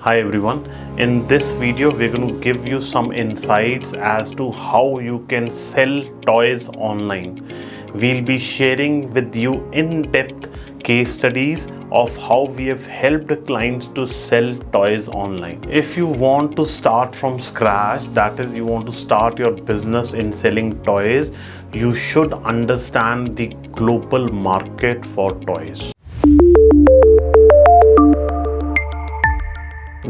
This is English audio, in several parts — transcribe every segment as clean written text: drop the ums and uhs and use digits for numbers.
Hi everyone, in this video we're going to give you some insights as to how you can sell toys online. We'll be sharing with you in-depth case studies of how we have helped clients to sell toys online. If you want to start from scratch, that is, you want to start your business in selling toys, you should understand the global market for toys.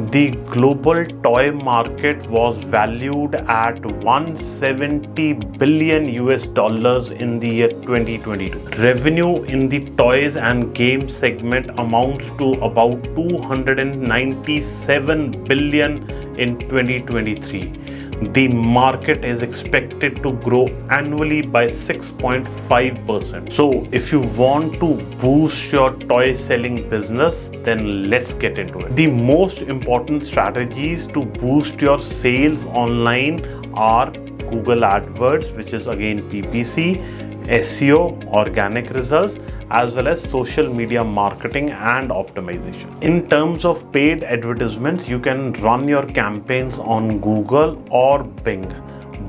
The global toy market was valued at 170 billion US dollars in the year 2022. Revenue in the toys and games segment amounts to about 297 billion in 2023. The market is expected to grow annually by 6.5%. So if you want to boost your toy selling business, then let's get into it. The most important strategies to boost your sales online are Google AdWords, which is again PPC, SEO, organic results, as well as social media marketing and optimization. In terms of paid advertisements, you can run your campaigns on Google or Bing.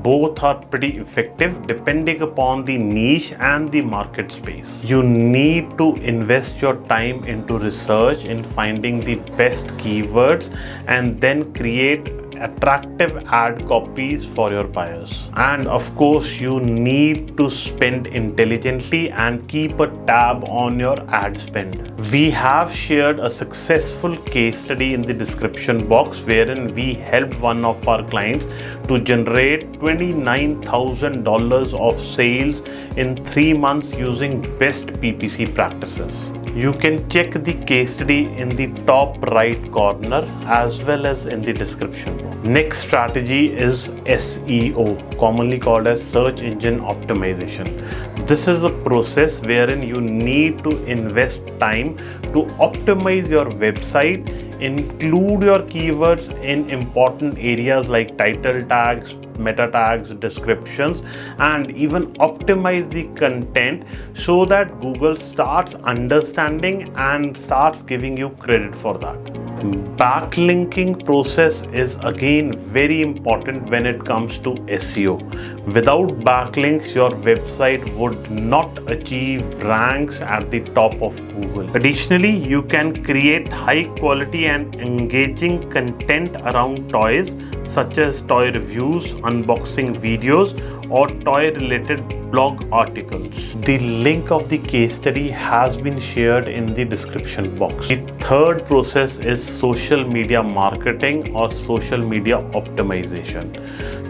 Both are pretty effective depending upon the niche and the market space. You need to invest your time into research in finding the best keywords and then create attractive ad copies for your buyers. And of course, you need to spend intelligently and keep a tab on your ad spend. We have shared a successful case study in the description box wherein we helped one of our clients to generate $29,000 of sales in 3 months using best PPC practices. You can check the case study in the top right corner as well as in the description box. Next strategy is SEO, commonly called as search engine optimization. This is a process wherein you need to invest time to optimize your website, include your keywords in important areas like title tags, meta tags, descriptions, and even optimize the content so that Google starts understanding and starts giving you credit for that. Backlinking process is again very important when it comes to SEO. Without backlinks, your website would not achieve ranks at the top of Google. Additionally, you can create high quality and engaging content around toys, such as toy reviews, unboxing videos, or toy related blog articles. The link of the case study has been shared in the description box. The third process is social media marketing or social media optimization.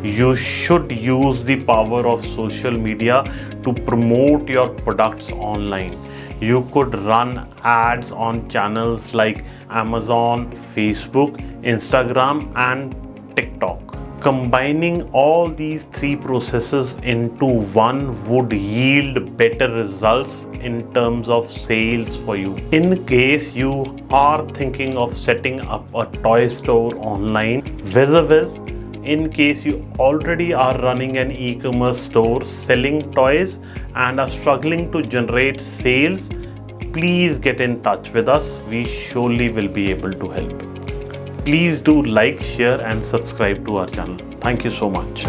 You should use the power of social media to promote your products online. You could run ads on channels like Amazon, Facebook, Instagram, and TikTok. Combining all these three processes into one would yield better results in terms of sales for you. In case you are thinking of setting up a toy store online, vis-a-vis, in case you already are running an e-commerce store selling toys and are struggling to generate sales, please get in touch with us. We surely will be able to help. Please do like, share, and subscribe to our channel. Thank you so much.